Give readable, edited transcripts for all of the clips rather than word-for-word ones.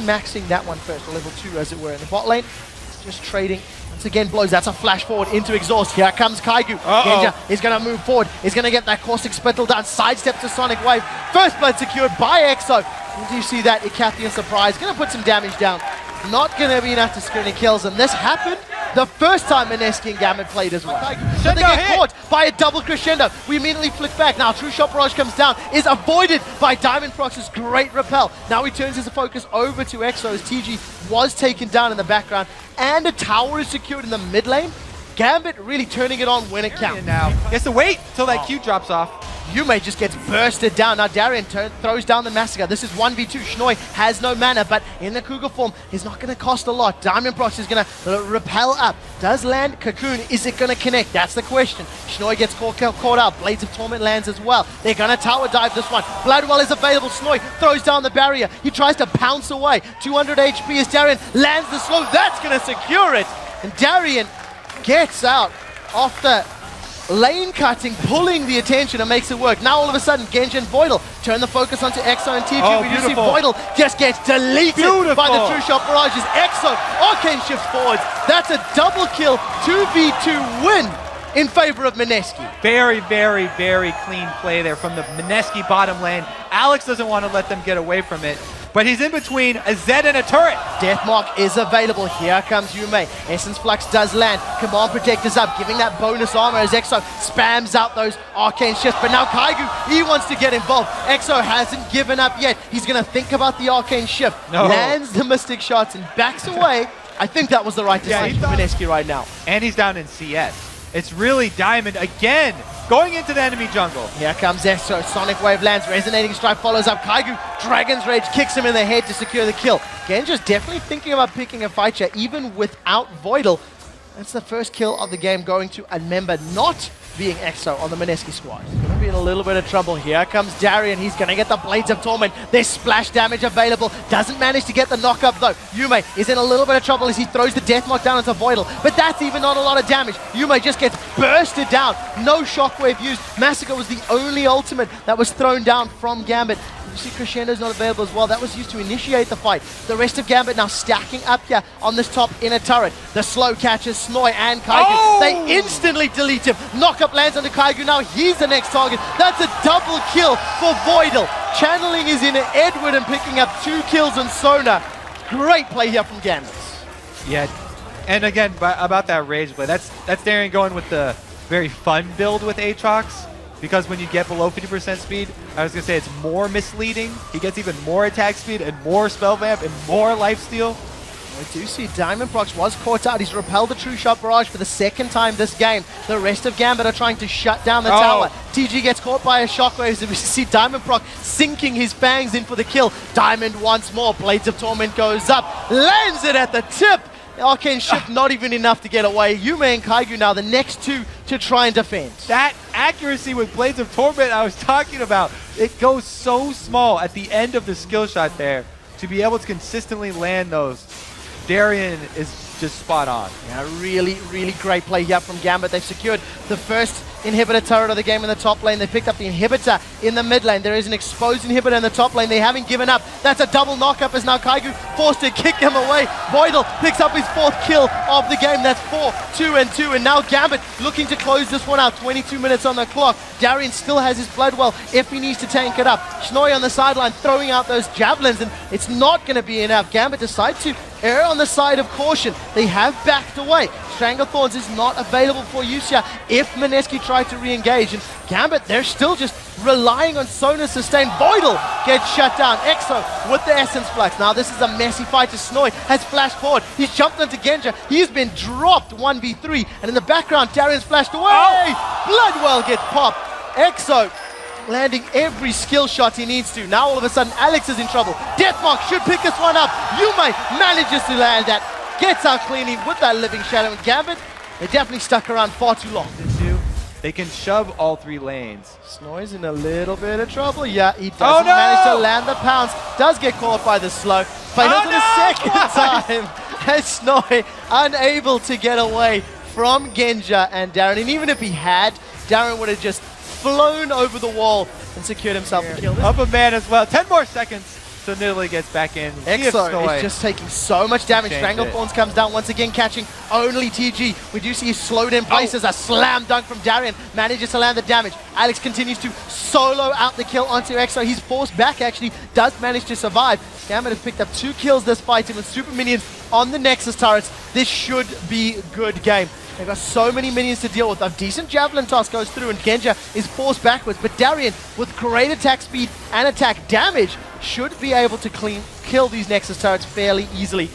min-maxing that one first, or level 2 as it were. In the bot lane, just trading. Once again, blows. That's a flash forward into exhaust. Here comes Kaigu. Genja is going to move forward. He's going to get that caustic spittle down. Sidestep to Sonic Wave. First blood secured by EXO. And do you see that? Ichetovkin surprise. Going to put some damage down. Not going to be enough to secure any kills. And this happened the first time Mineski and Gambit played as well. So they get caught by a double crescendo. We immediately flick back. Now True Shot Barrage comes down, is avoided by Diamondprox's great repel. Now he turns his focus over to EXO as Tgee was taken down in the background. And a tower is secured in the mid lane. Gambit really turning it on when it counts. Now he has to wait till that Q drops off. Yume just gets bursted down. Now Darien throws down the Massacre. This is 1v2. Snoy has no mana, but in the Cougar form, he's not going to cost a lot. Diamondprox is going to repel up. Does land Cocoon? Is it going to connect? That's the question. Snoy gets caught out. Blades of Torment lands as well. They're going to tower dive this one. Bloodwell is available. Snoy throws down the barrier. He tries to pounce away. 200 HP as Darien lands the slow. That's going to secure it. And Darien gets out off the lane cutting, pulling the attention and makes it work. Now all of a sudden, Genja and Voidle turn the focus onto EXO and Tgee. We do see Voidle just gets deleted by the True Shot Barrages. EXO, Arcane shifts forwards. That's a double kill, 2v2 win in favor of Mineski. Very, very, very clean play there from the Mineski bottom lane. Alex doesn't want to let them get away from it, but he's in between a Zed and a turret. Deathmark is available. Here comes Yume. Essence Flux does land. Command Protector's up, giving that bonus armor as EXO spams out those arcane shifts. But now Kaigu, he wants to get involved. EXO hasn't given up yet. He's going to think about the arcane shift. Lands the Mystic Shots and backs away. I think that was the right decision for Mineski right now. And he's down in CS. It's really Diamond again, going into the enemy jungle. Here comes EXO, Sonic Wave lands, Resonating Strike follows up, Kaigu, Dragon's Rage kicks him in the head to secure the kill. Genja's definitely thinking about picking a fight here, even without Voidle. That's the first kill of the game going to a member not being EXO on the Mineski squad. Gonna be in a little bit of trouble. Here comes Darien. He's gonna get the Blades of Torment. There's splash damage available. Doesn't manage to get the knock-up though. Yume is in a little bit of trouble as he throws the Deathmark down into Voidle. But that's even not a lot of damage. Yume just gets bursted down. No shockwave used. Massacre was the only ultimate that was thrown down from Gambit. You see Crescendo's not available as well. That was used to initiate the fight. The rest of Gambit now stacking up here on this top inner turret. The slow catches Snoy and Kaigu. They instantly delete him. Knockup lands onto Kaigu. Now he's the next target. That's a double kill for Voidle. Channeling is in Edward and picking up 2 kills on Sona. Great play here from Gambit. Yeah, and again, about that rage play, that's Darien going with the very fun build with Aatrox. Because when you get below 50% speed, I was going to say it's more misleading. He gets even more attack speed and more spell vamp and more lifesteal. We do see Diamondprox was caught out. He's repelled the True Shot Barrage for the second time this game. The rest of Gambit are trying to shut down the tower. Tgee gets caught by a shockwave, and we see Diamondprox sinking his fangs in for the kill. Diamond once more. Blades of Torment goes up. Lands it at the tip. The Arcane Shift not even enough to get away. Yume and Kaigu now the next two to try and defend. That accuracy with Blades of Torment I was talking about. It goes so small at the end of the skill shot there to be able to consistently land those. Darien is just spot on. Yeah, really, really great play here from Gambit. They've secured the first inhibitor turret of the game in the top lane. They picked up the inhibitor in the mid lane. There is an exposed inhibitor in the top lane. They haven't given up. That's a double knock-up as now Kaigu forced to kick him away. Voidle picks up his 4th kill of the game. That's 4, 2, and 2. And now Gambit looking to close this one out. 22 minutes on the clock. Darien still has his Bloodwell if he needs to tank it up. Snoy on the sideline throwing out those javelins, and it's not going to be enough. Gambit decides to err on the side of caution. They have backed away. Stranglethorns is not available for use here if Mineski tried to re-engage. And Gambit, they're still just relying on Sona's sustain. Voidle gets shut down. EXO with the Essence Flux. Now this is a messy fight as Snoy has flashed forward. He's jumped onto Genja. He's been dropped 1v3. And in the background, Darien's flashed away. Bloodwell gets popped. EXO landing every skill shot he needs to. Now all of a sudden, Alex is in trouble. Deathmark should pick this one up. Yume manages to land that. Gets out cleanly with that Living Shadow. And Gambit, they definitely stuck around far too long. They can shove all 3 lanes. Snoy's in a little bit of trouble. Yeah, he doesn't manage to land the pounce. Does get caught by the slow. But for the second time, and Snoy unable to get away from Genja and Darien. And even if he had, Darien would have just flown over the wall and secured himself a kill. Up a man as well. 10 more seconds So Nidalee gets back in. Exo is just taking so much damage. Stranglethorns comes down once again, catching only Tgee. We do see slowed in place as a slam dunk from Darien manages to land the damage. Alex continues to solo out the kill onto Exo. He's forced back, actually, does manage to survive. Gambit has picked up 2 kills this fight, and with super minions on the Nexus turrets, this should be a good game. They've got so many minions to deal with. A decent javelin toss goes through and Genja is forced backwards, but Darien, with great attack speed and attack damage, should be able to kill these Nexus turrets fairly easily.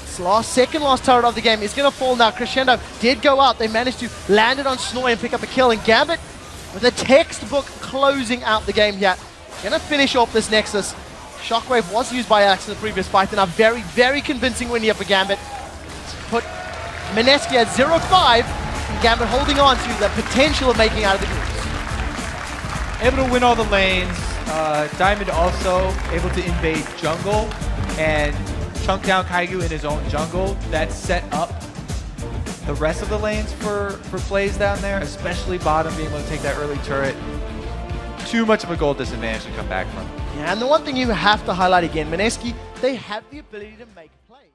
This second last turret of the game is going to fall now. Crescendo did go out. They managed to land it on Snoy and pick up a kill, and Gambit, with a textbook closing out the game here, going to finish off this Nexus. Shockwave was used by Alex in the previous fight, and a very, very convincing win here for Gambit. Put Mineski at 0-5, and Gambit holding on to the potential of making out of the groups. Able to win all the lanes. Diamond also able to invade jungle and chunk down Kaigu in his own jungle. That set up the rest of the lanes for plays down there, especially bottom being able to take that early turret. Too much of a goal disadvantage to come back from. Yeah, and the one thing you have to highlight again, Mineski, they have the ability to make plays.